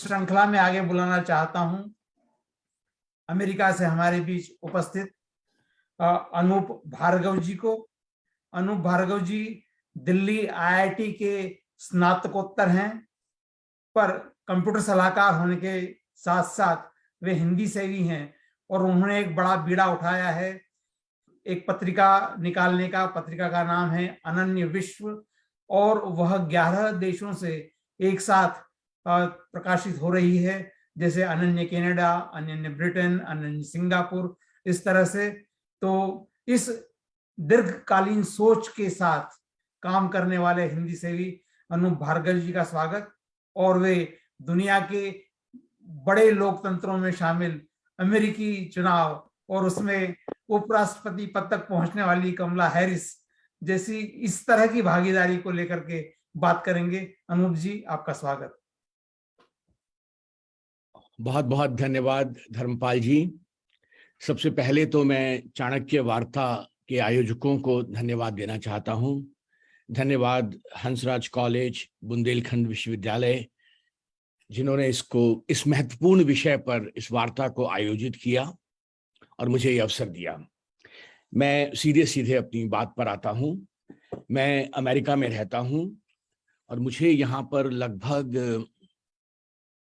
श्रृंखला में आगे बुलाना चाहता हूं अमेरिका से हमारे बीच उपस्थित अनूप भार्गव जी को। अनूप भार्गव जी दिल्ली आईआईटी के स्नातकोत्तर हैं, पर कंप्यूटर सलाहकार होने के साथ साथ वे हिंदी से भी हैं और उन्होंने एक बड़ा बीड़ा उठाया है एक पत्रिका निकालने का। पत्रिका का नाम है अनन्य विश्व और वह 11 देशों से एक साथ प्रकाशित हो रही है, जैसे अनन्य कनाडा, अनन्य ब्रिटेन, अनन्य सिंगापुर, इस तरह से। तो इस दीर्घकालीन सोच के साथ काम करने वाले हिंदी सेवी अनूप भार्गव जी का स्वागत। और वे दुनिया के बड़े लोकतंत्रों में शामिल अमेरिकी चुनाव और उसमें उपराष्ट्रपति पद तक पहुंचने वाली कमला हैरिस जैसी इस तरह की भागीदारी को लेकर के बात करेंगे। अनूप जी, आपका स्वागत। बहुत बहुत धन्यवाद धर्मपाल जी। सबसे पहले तो मैं चाणक्य वार्ता के आयोजकों को धन्यवाद देना चाहता हूं। धन्यवाद हंसराज कॉलेज, बुंदेलखंड विश्वविद्यालय, जिन्होंने इस महत्वपूर्ण विषय पर इस वार्ता को आयोजित किया और मुझे ये अवसर दिया। मैं सीधे सीधे अपनी बात पर आता हूं। मैं अमेरिका में रहता हूं और मुझे यहाँ पर लगभग,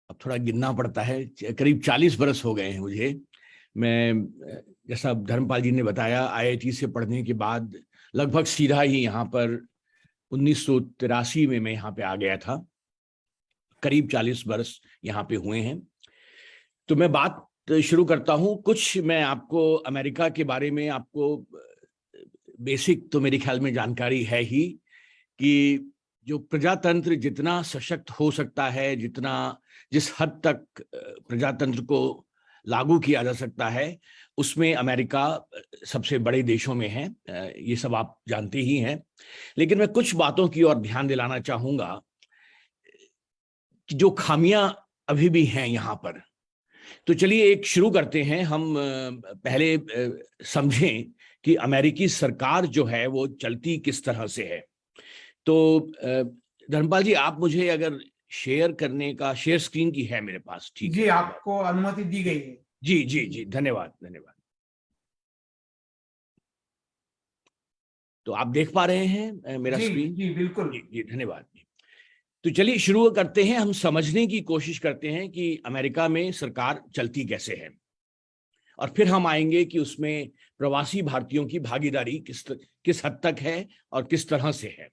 अब थोड़ा गिनना पड़ता है, करीब 40 बरस हो गए हैं मुझे। मैं, जैसा धर्मपाल जी ने बताया, आईआईटी से पढ़ने के बाद लगभग सीधा ही यहाँ पर 1983 में मैं यहाँ पे आ गया था। करीब 40 बरस यहाँ पे हुए हैं। तो मैं बात शुरू करता हूँ। कुछ मैं आपको अमेरिका के बारे में, आपको बेसिक तो मेरे ख्याल में जानकारी है ही कि जो प्रजातंत्र जितना सशक्त हो सकता है, जिस हद तक प्रजातंत्र को लागू किया जा सकता है, उसमें अमेरिका सबसे बड़े देशों में है। ये सब आप जानते ही हैं। लेकिन मैं कुछ बातों की ओर ध्यान दिलाना चाहूंगा कि जो खामियां अभी भी हैं यहाँ पर। तो चलिए एक शुरू करते हैं। हम पहले समझें कि अमेरिकी सरकार जो है वो चलती किस तरह से है। तो धर्मपाल जी, आप मुझे अगर शेयर स्क्रीन की है मेरे पास, ठीक है? जी, आपको अनुमति दी गई है। जी जी जी, धन्यवाद धन्यवाद। तो आप देख पा रहे हैं मेरा स्क्रीन? जी बिल्कुल। जी जी, धन्यवाद। तो चलिए शुरू करते हैं। हम समझने की कोशिश करते हैं कि अमेरिका में सरकार चलती कैसे है, और फिर हम आएंगे कि उसमें प्रवासी भारतीयों की भागीदारी किस हद तक है और किस तरह से है।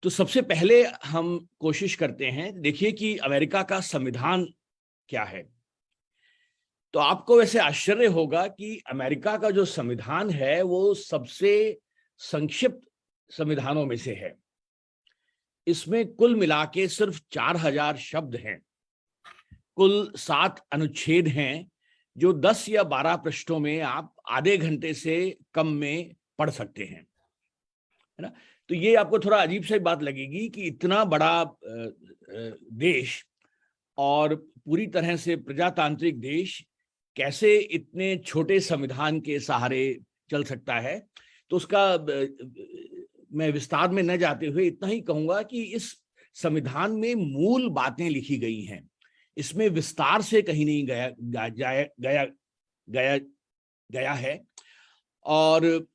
तो सबसे पहले हम कोशिश करते हैं, देखिए कि अमेरिका का संविधान क्या है। तो आपको वैसे आश्चर्य होगा कि अमेरिका का जो संविधान है वो सबसे संक्षिप्त संविधानों में से है। इसमें कुल मिला के सिर्फ 4000 शब्द हैं। कुल 7 अनुच्छेद हैं, जो 10 या 12 पृष्ठों में आप आधे घंटे से कम में पढ़ सकते हैं, है ना। तो ये आपको थोड़ा अजीब सी बात लगेगी कि इतना बड़ा देश और पूरी तरह से प्रजातांत्रिक देश कैसे इतने छोटे संविधान के सहारे चल सकता है। तो उसका मैं विस्तार में न जाते हुए इतना ही कहूंगा कि इस संविधान में मूल बातें लिखी गई हैं। इसमें विस्तार से कहीं नहीं गया है। और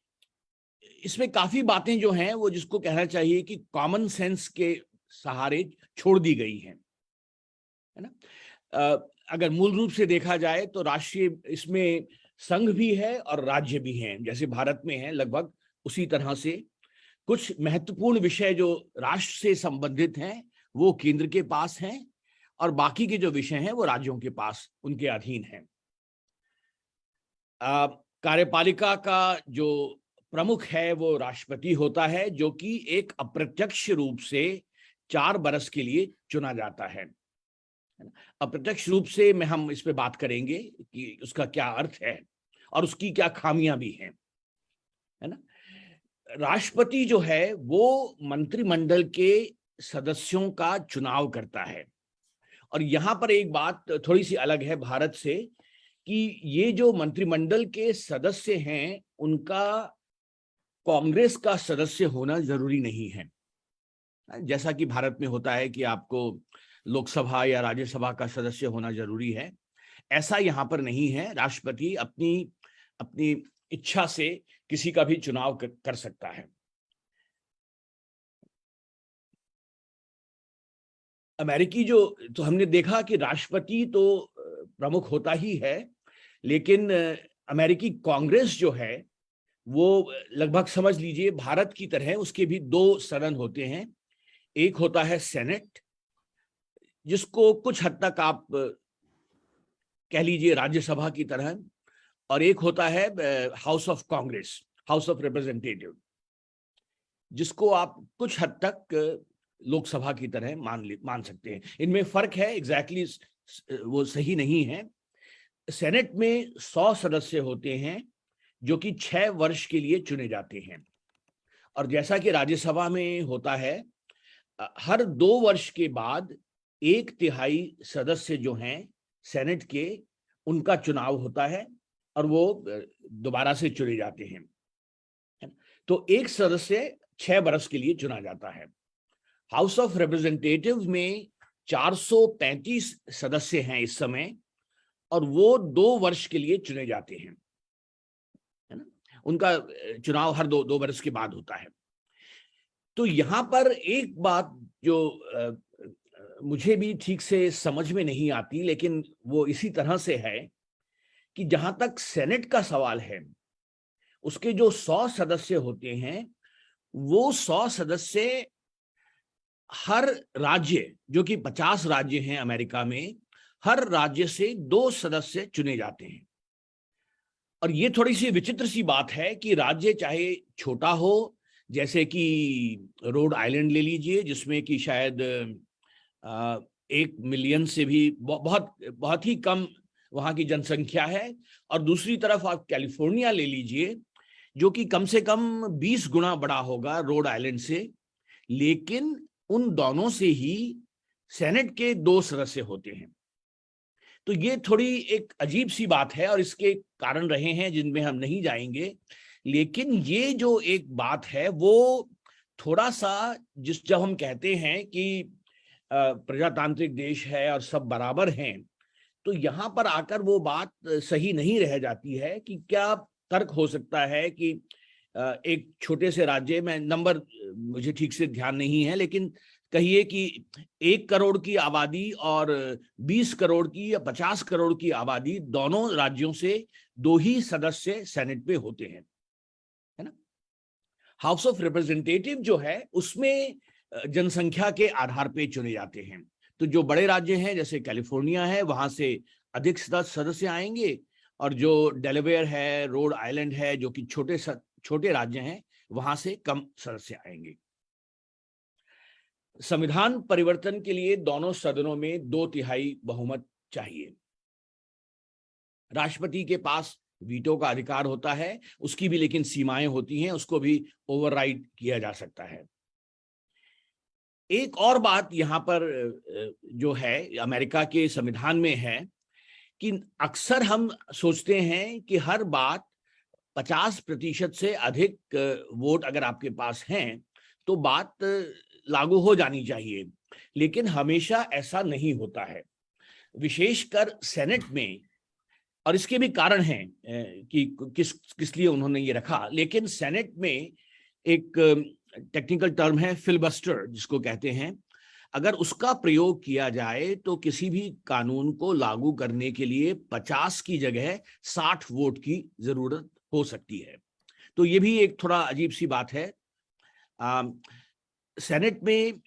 इसमें काफी बातें जो हैं वो, जिसको कहना चाहिए कि कॉमन सेंस के सहारे छोड़ दी गई हैं, है ना। अगर मूल रूप से देखा जाए तो राष्ट्रीय, इसमें संघ भी है और राज्य भी हैं, जैसे भारत में है लगभग उसी तरह से। कुछ महत्वपूर्ण विषय जो राष्ट्र से संबंधित हैं वो केंद्र के पास हैं, और बाकी के जो विषय हैं वो राज्यों के पास, उनके अधीन हैं। कार्यपालिका का जो प्रमुख है वो राष्ट्रपति होता है, जो कि एक अप्रत्यक्ष रूप से 4 बरस के लिए चुना जाता है। अप्रत्यक्ष रूप से हम इस पे बात करेंगे कि उसका क्या अर्थ है और उसकी क्या खामियां भी हैं, है ना। राष्ट्रपति जो है वो मंत्रिमंडल के सदस्यों का चुनाव करता है। और यहां पर एक बात थोड़ी सी अलग है भारत से, कि ये जो मंत्रिमंडल के सदस्य हैं उनका कांग्रेस का सदस्य होना जरूरी नहीं है। जैसा कि भारत में होता है कि आपको लोकसभा या राज्यसभा का सदस्य होना जरूरी है। ऐसा यहाँ पर नहीं है। राष्ट्रपति अपनी अपनी इच्छा से किसी का भी चुनाव कर सकता है। अमेरिकी तो हमने देखा कि राष्ट्रपति तो प्रमुख होता ही है, लेकिन अमेरिकी कांग्रेस जो है वो लगभग समझ लीजिए भारत की तरह उसके भी 2 सदन होते हैं। एक होता है सेनेट, जिसको कुछ हद तक आप कह लीजिए राज्यसभा की तरह, और एक होता है house of Congress, house of representative, जिसको आप कुछ हद तक लोकसभा की तरह मान सकते हैं। इनमें फर्क है, एग्जैक्टली वो सही नहीं है। सेनेट में 100 सदस्य होते हैं जो कि 6 वर्ष के लिए चुने जाते हैं, और जैसा कि राज्यसभा में होता है हर 2 वर्ष के बाद 1/3 सदस्य जो हैं सेनेट के, उनका चुनाव होता है और वो दोबारा से चुने जाते हैं। तो एक सदस्य 6 वर्ष के लिए चुना जाता है। हाउस ऑफ रिप्रेजेंटेटिव में 435 सदस्य हैं इस समय, और वो 2 वर्ष के लिए चुने जाते हैं, है ना। उनका चुनाव हर 2 वर्ष के बाद होता है। तो यहाँ पर एक बात जो मुझे भी ठीक से समझ में नहीं आती, लेकिन वो इसी तरह से है कि जहां तक सेनेट का सवाल है, उसके जो 100 सदस्य होते हैं, वो 100 सदस्य हर राज्य, जो कि 50 राज्य हैं अमेरिका में, हर राज्य से 2 सदस्य चुने जाते हैं। और ये थोड़ी सी विचित्र सी बात है कि राज्य चाहे छोटा हो, जैसे कि रोड आइलैंड ले लीजिए, जिसमें कि शायद 1 मिलियन से भी बहुत ही कम वहां की जनसंख्या है, और दूसरी तरफ आप कैलिफोर्निया ले लीजिए, जो कि कम से कम 20 गुना बड़ा होगा रोड आइलैंड से, लेकिन उन दोनों से ही सेनेट के 2 सदस्य होते हैं। तो ये थोड़ी एक अजीब सी बात है, और इसके कारण रहे हैं जिनमें हम नहीं जाएंगे, लेकिन ये जो एक बात है वो थोड़ा सा, जब हम कहते हैं कि प्रजातांत्रिक देश है और सब बराबर हैं, तो यहाँ पर आकर वो बात सही नहीं रह जाती है कि क्या तर्क हो सकता है कि एक छोटे से राज्य में, नंबर मुझे ठीक से ध्यान नहीं है, लेकिन कहिए कि 1 करोड़ की आबादी और 20 करोड़ की या 50 करोड़ की आबादी, दोनों राज्यों से 2 ही सदस्य सेनेट पे होते हैं, है ना। हाउस ऑफ रिप्रेजेंटेटिव जो है उसमें जनसंख्या के आधार पे चुने जाते हैं। तो जो बड़े राज्य हैं जैसे कैलिफोर्निया है, वहां से अधिक सदस्य आएंगे, और जो डेलावेयर है, रोड आइलैंड है, जो कि छोटे राज्य हैं, वहां से कम सदस्य आएंगे। संविधान परिवर्तन के लिए दोनों सदनों में 2/3 बहुमत चाहिए। राष्ट्रपति के पास वीटो का अधिकार होता है, उसकी भी लेकिन सीमाएं होती हैं, उसको भी ओवरराइड किया जा सकता है। एक और बात यहाँ पर जो है अमेरिका के संविधान में है कि अक्सर हम सोचते हैं कि हर बात 50% से अधिक वोट अगर आपके पास हैं तो बात लागू हो जानी चाहिए, लेकिन हमेशा ऐसा नहीं होता है, विशेषकर सेनेट में। और इसके भी कारण हैं कि किस लिए उन्होंने ये रखा, लेकिन सेनेट में एक टेक्निकल टर्म है फिलिबस्टर जिसको कहते हैं, अगर उसका प्रयोग किया जाए तो किसी भी कानून को लागू करने के लिए 50 की जगह 60 वोट की जरूरत हो सकती है। तो ये भी एक थोड़ा अजीब सी बात है। सेनेट में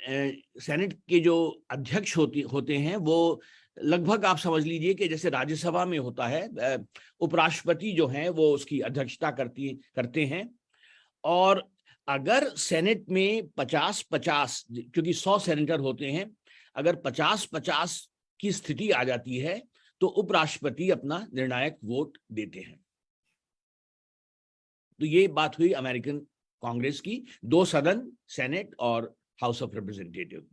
सेनेट के जो अध्यक्ष होते हैं वो लगभग आप समझ लीजिए कि जैसे राज्यसभा में होता है, उपराष्ट्रपति जो हैं वो उसकी अध्यक्षता करते हैं। और अगर सेनेट में 50-50, क्योंकि 100 सेनेटर होते हैं, अगर 50-50 की स्थिति आ जाती है तो उपराष्ट्रपति अपना निर्णायक वोट देते हैं। तो ये बात हुई अमेरिकन कांग्रेस की, 2 सदन, सेनेट और हाउस ऑफ रिप्रेजेंटेटिव।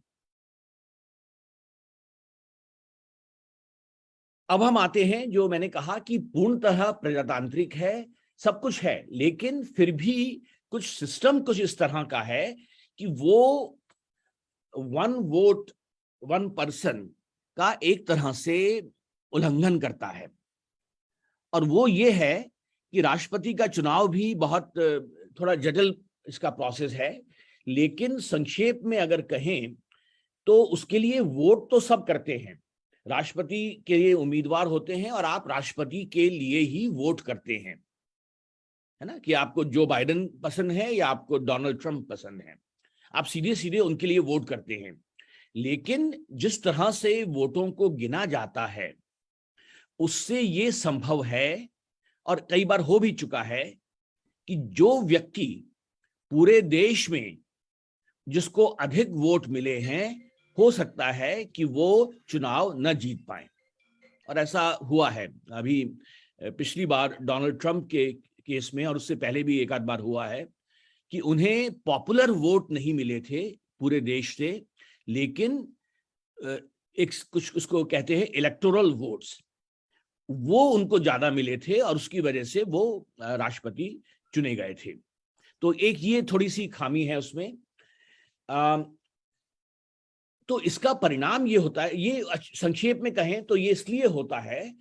अब हम आते हैं, जो मैंने कहा कि पूर्णतः प्रजातांत्रिक है, सब कुछ है, लेकिन फिर भी कुछ सिस्टम कुछ इस तरह का है कि वो 1 वोट वन पर्सन का एक तरह से उल्लंघन करता है, और वो ये है कि राष्ट्रपति का चुनाव भी बहुत थोड़ा जटिल इसका प्रोसेस है, लेकिन संक्षेप में अगर कहें तो उसके लिए वोट तो सब करते हैं, राष्ट्रपति के लिए उम्मीदवार होते हैं और आप राष्ट्रपति के लिए ही वोट करते हैं, है ना, कि आपको जो बाइडेन पसंद है या आपको डोनाल्ड ट्रंप पसंद है, आप सीधे सीधे उनके लिए वोट करते हैं। लेकिन जिस तरह से वोटों को गिना जाता है उससे ये संभव है, और कई बार हो भी चुका है, कि जो व्यक्ति पूरे देश में जिसको अधिक वोट मिले हैं, हो सकता है कि वो चुनाव न जीत पाए। और ऐसा हुआ है अभी पिछली बार डोनाल्ड ट्रंप के केस में, और उससे पहले भी एक आध बार हुआ है कि उन्हें पॉपुलर वोट नहीं मिले थे पूरे देश से, लेकिन एक कुछ उसको कहते हैं इलेक्टोरल वोट्स, वो उनको ज्यादा मिले थे और उसकी वजह से वो राष्ट्रपति चुने गए थे। तो एक ये थोड़ी सी खामी है उसमें। तो इसका परिणाम ये होता है, ये संक्षेप में कहें तो ये इसलिए होता है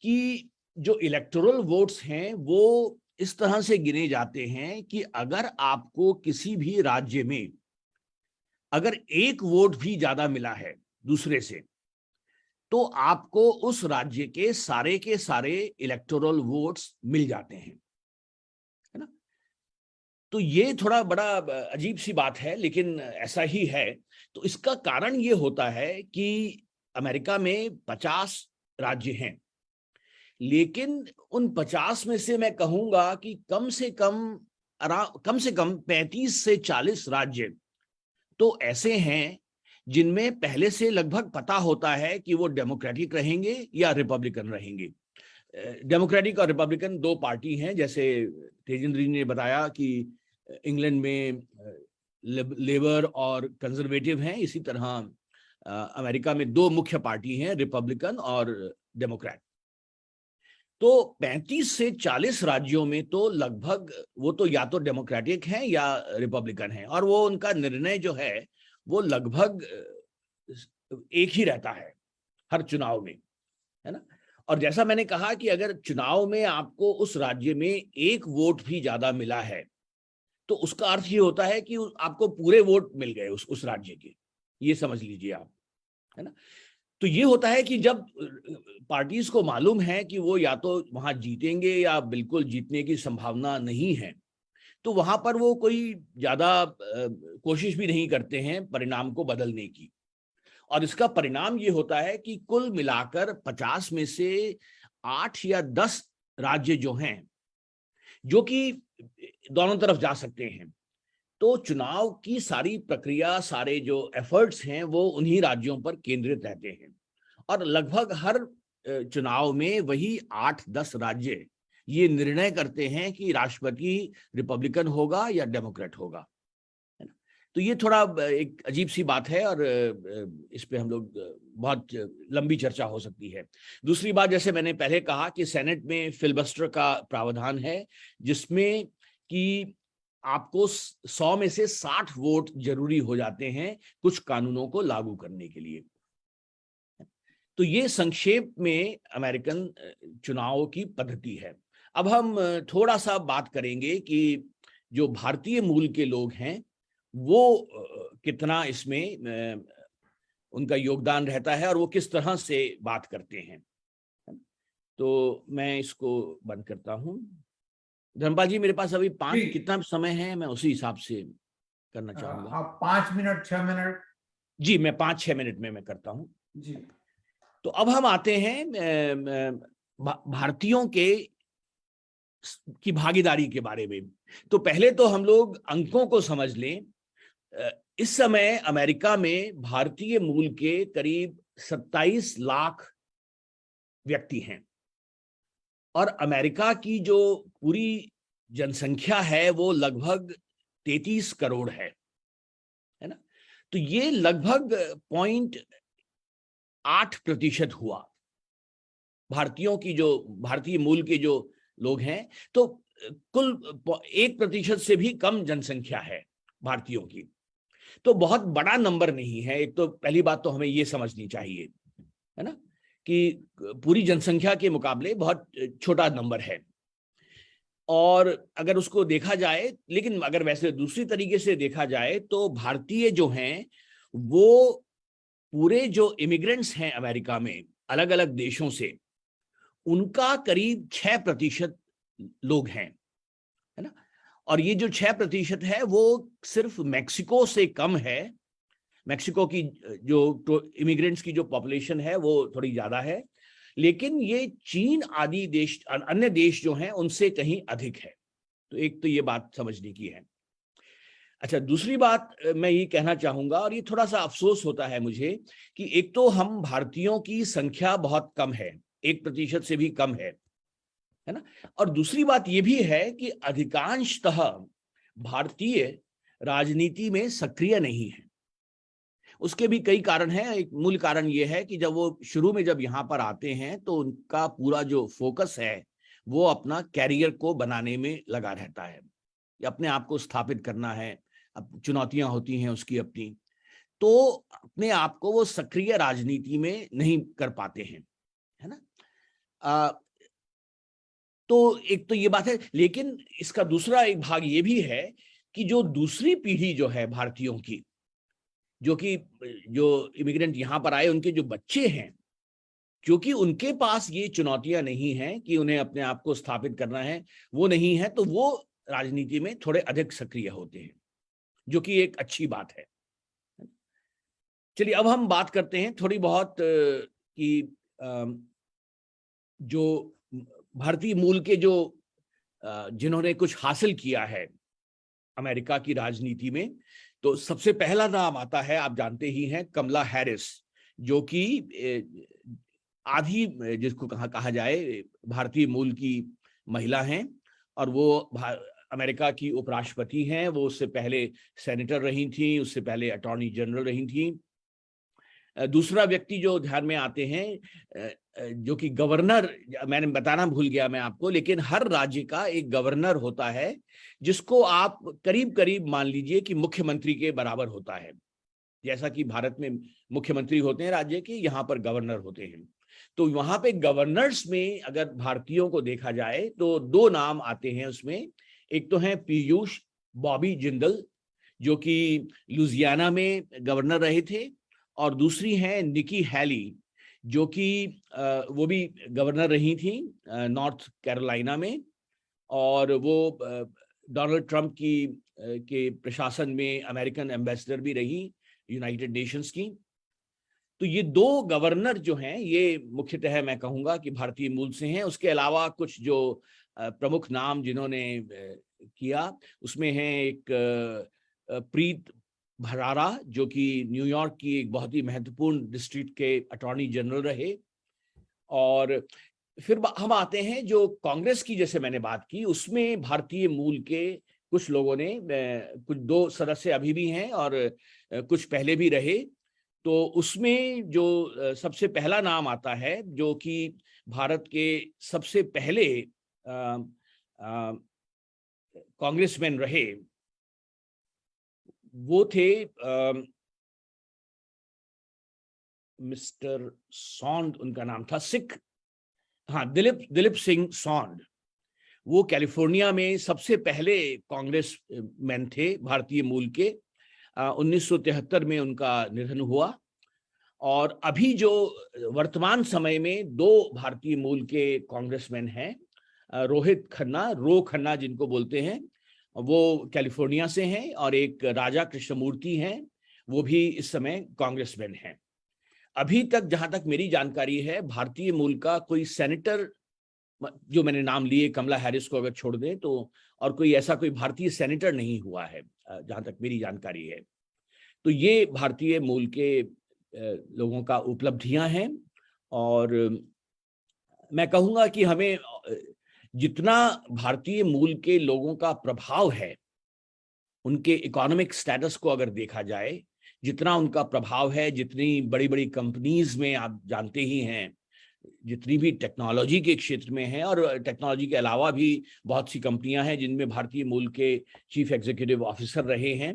कि जो इलेक्टोरल वोट्स हैं वो इस तरह से गिने जाते हैं कि अगर आपको किसी भी राज्य में अगर एक वोट भी ज्यादा मिला है दूसरे से, तो आपको उस राज्य के सारे इलेक्टोरल वोट्स मिल जाते हैं, है ना। तो ये थोड़ा बड़ा अजीब सी बात है, लेकिन ऐसा ही है। तो इसका कारण ये होता है कि अमेरिका में 50 राज्य हैं, लेकिन उन 50 में से मैं कहूंगा कि कम से कम 35 से 40 राज्य तो ऐसे हैं जिनमें पहले से लगभग पता होता है कि वो डेमोक्रेटिक रहेंगे या रिपब्लिकन रहेंगे। डेमोक्रेटिक और रिपब्लिकन दो पार्टी हैं, जैसे तेजेंद्र जी ने बताया कि इंग्लैंड में लेबर और कंजर्वेटिव हैं, इसी तरह अमेरिका में दो मुख्य पार्टी हैं, रिपब्लिकन और डेमोक्रेट। तो 35 से 40 राज्यों में तो लगभग वो तो या तो डेमोक्रेटिक हैं या रिपब्लिकन हैं, और वो उनका निर्णय जो है वो लगभग एक ही रहता है हर चुनाव में, है ना। और जैसा मैंने कहा कि अगर चुनाव में आपको उस राज्य में एक वोट भी ज्यादा मिला है, तो उसका अर्थ ये होता है कि आपको पूरे वोट मिल गए उस राज्य के, ये समझ लीजिए आप, है ना। तो ये होता है कि जब पार्टीज को मालूम है कि वो या तो वहां जीतेंगे या बिल्कुल जीतने की संभावना नहीं है, तो वहां पर वो कोई ज्यादा कोशिश भी नहीं करते हैं परिणाम को बदलने की। और इसका परिणाम ये होता है कि कुल मिलाकर 50 में से 8 या 10 राज्य जो हैं, जो कि दोनों तरफ जा सकते हैं, तो चुनाव की सारी प्रक्रिया, सारे जो एफर्ट्स हैं वो उन्हीं राज्यों पर केंद्रित रहते हैं। और लगभग हर चुनाव में वही 8-10 राज्य ये निर्णय करते हैं कि राष्ट्रपति रिपब्लिकन होगा या डेमोक्रेट होगा, है ना। तो ये थोड़ा एक अजीब सी बात है, और इस पे हम लोग बहुत लंबी चर्चा हो सकती है। दूसरी बात, जैसे मैंने पहले कहा कि सेनेट में फिलिबस्टर का प्रावधान है, जिसमें कि आपको 100 में से 60 वोट जरूरी हो जाते हैं कुछ कानूनों को लागू करने के लिए। तो ये संक्षेप में अमेरिकन चुनाव की पद्धति है। अब हम थोड़ा सा बात करेंगे कि जो भारतीय मूल के लोग हैं वो कितना इसमें उनका योगदान रहता है और वो किस तरह से बात करते हैं। तो मैं इसको बंद करता हूं। धर्मपाल जी, मेरे पास अभी कितना समय है, मैं उसी हिसाब से करना चाहूंगा। आप 5 मिनट 6 मिनट? जी, मैं 5-6 मिनट में मैं करता हूं जी। तो अब हम आते हैं भारतीयों की भागीदारी के बारे में। तो पहले तो हम लोग अंकों को समझ लें। इस समय अमेरिका में भारतीय मूल के करीब 27 लाख व्यक्ति हैं, और अमेरिका की जो पूरी जनसंख्या है वो लगभग 33 करोड़ है ना। तो ये लगभग 0.8% हुआ भारतीयों की, जो भारतीय मूल के जो लोग हैं। तो कुल 1% से भी कम जनसंख्या है भारतीयों की। तो बहुत बड़ा नंबर नहीं है। एक तो पहली बात तो हमें ये समझनी चाहिए, है ना, कि पूरी जनसंख्या के मुकाबले बहुत छोटा नंबर है। और अगर उसको देखा जाए, लेकिन अगर वैसे दूसरी तरीके से देखा जाए तो भारतीय जो हैं वो पूरे जो इमिग्रेंट्स हैं अमेरिका में अलग अलग देशों से, उनका करीब 6% लोग हैं, है ना। और ये जो 6% है वो सिर्फ मैक्सिको से कम है। मैक्सिको की जो इमिग्रेंट्स की जो पॉपुलेशन है वो थोड़ी ज्यादा है, लेकिन ये चीन आदि देश, अन्य देश जो हैं उनसे कहीं अधिक है। तो एक तो ये बात समझने की है। अच्छा, दूसरी बात मैं ये कहना चाहूंगा, और ये थोड़ा सा अफसोस होता है मुझे, कि एक तो हम भारतीयों की संख्या बहुत कम है, 1% से भी कम है ना। और दूसरी बात ये भी है कि अधिकांशतः भारतीय राजनीति में सक्रिय नहीं है। उसके भी कई कारण हैं। एक मूल कारण ये है कि जब वो शुरू में जब यहाँ पर आते हैं तो उनका पूरा जो फोकस है वो अपना कैरियर को बनाने में लगा रहता है, अपने आप को स्थापित करना है। अब चुनौतियां होती हैं उसकी अपनी, तो अपने आप को वो सक्रिय राजनीति में नहीं कर पाते हैं, है ना। तो एक तो ये बात है, लेकिन इसका दूसरा एक भाग ये भी है कि जो दूसरी पीढ़ी जो है भारतीयों की, जो कि जो इमिग्रेंट यहाँ पर आए, उनके जो बच्चे हैं, क्योंकि उनके पास ये चुनौतियां नहीं हैं कि उन्हें अपने आप को स्थापित करना है, वो नहीं है, तो वो राजनीति में थोड़े अधिक सक्रिय होते हैं, जो कि एक अच्छी बात है। चलिए अब हम बात करते हैं थोड़ी बहुत कि जो भारतीय मूल के जो जिन्होंने कुछ हासिल किया है अमेरिका की राजनीति में, तो सबसे पहला नाम आता है, आप जानते ही हैं, कमला हैरिस, जो कि आधी, जिसको कहा जाए, भारतीय मूल की महिला हैं, और वो अमेरिका की उपराष्ट्रपति हैं। वो उससे पहले सेनेटर रही थी, उससे पहले अटॉर्नी जनरल रही थी। दूसरा व्यक्ति जो ध्यान में आते हैं, जो कि गवर्नर, मैंने बताना भूल गया मैं आपको, लेकिन हर राज्य का एक गवर्नर होता है, जिसको आप करीब करीब मान लीजिए कि मुख्यमंत्री के बराबर होता है। जैसा कि भारत में मुख्यमंत्री होते हैं राज्य के, यहाँ पर गवर्नर होते हैं। तो वहां पे गवर्नर्स में अगर भारतीयों को देखा जाए तो दो नाम आते हैं उसमें। एक तो है पीयूष बॉबी जिंदल, जो कि लुजियाना में गवर्नर रहे थे, और दूसरी है निकी हैली, जो कि वो भी गवर्नर रही थी नॉर्थ कैरोलिना में, और वो डोनाल्ड ट्रंप की के प्रशासन में अमेरिकन एम्बेसडर भी रही यूनाइटेड नेशंस की। तो ये दो गवर्नर जो हैं ये मुख्यतः मैं कहूंगा कि भारतीय मूल से हैं। उसके अलावा कुछ जो प्रमुख नाम जिन्होंने किया, उसमें है एक प्रीत भरारा, जो कि न्यूयॉर्क की एक बहुत ही महत्वपूर्ण डिस्ट्रिक्ट के अटॉर्नी जनरल रहे। और फिर हम आते हैं जो कांग्रेस की, जैसे मैंने बात की, उसमें भारतीय मूल के कुछ लोगों ने, कुछ दो सदस्य अभी भी हैं और कुछ पहले भी रहे। तो उसमें जो सबसे पहला नाम आता है, जो कि भारत के सबसे पहले कांग्रेसमैन रहे, वो थे मिस्टर सॉन्ड, उनका नाम था, सिख, हाँ, दिलीप सिंह सॉन्ड। वो कैलिफोर्निया में सबसे पहले कांग्रेस मैन थे भारतीय मूल के। 1973 में उनका निधन हुआ। और अभी जो वर्तमान समय में दो भारतीय मूल के कांग्रेसमैन हैं, रोहित खन्ना, रो खन्ना जिनको बोलते हैं, वो कैलिफोर्निया से हैं, और एक राजा कृष्णमूर्ति हैं, वो भी इस समय कांग्रेसमैन हैं। अभी तक जहां तक मेरी जानकारी है, भारतीय मूल का कोई सेनेटर, जो मैंने नाम लिए कमला हैरिस को अगर छोड़ दें तो, और कोई ऐसा कोई भारतीय सेनेटर नहीं हुआ है जहां तक मेरी जानकारी है। तो ये भारतीय मूल के लोगों का उपलब्धियां हैं। और मैं कहूंगा कि हमें जितना भारतीय मूल के लोगों का प्रभाव है, उनके इकोनॉमिक स्टेटस को अगर देखा जाए, जितना उनका प्रभाव है, जितनी बड़ी बड़ी कंपनीज में आप जानते ही हैं, जितनी भी टेक्नोलॉजी के क्षेत्र में है, और टेक्नोलॉजी के अलावा भी बहुत सी कंपनियां हैं जिनमें भारतीय मूल के चीफ एग्जीक्यूटिव ऑफिसर रहे हैं,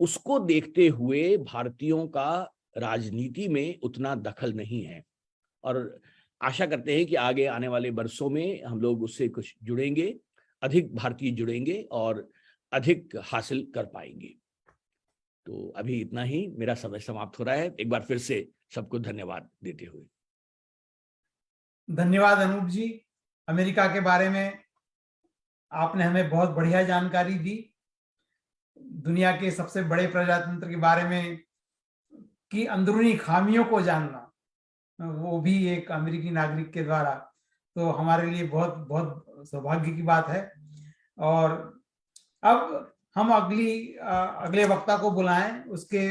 उसको देखते हुए भारतीयों का राजनीति में उतना दखल नहीं है, और आशा करते हैं कि आगे आने वाले वर्षों में हम लोग उससे कुछ जुड़ेंगे, अधिक भारतीय जुड़ेंगे और अधिक हासिल कर पाएंगे। तो अभी इतना ही, मेरा समय समाप्त हो रहा है। एक बार फिर से सबको धन्यवाद देते हुए। धन्यवाद अनूप जी, अमेरिका के बारे में आपने हमें बहुत बढ़िया जानकारी दी। दुनिया के सबसे बड़े प्रजातंत्र के बारे में की अंदरूनी खामियों को जानना, वो भी एक अमेरिकी नागरिक के द्वारा, तो हमारे लिए बहुत बहुत सौभाग्य की बात है। और अब हम अगले वक्ता को बुलाएं, उसके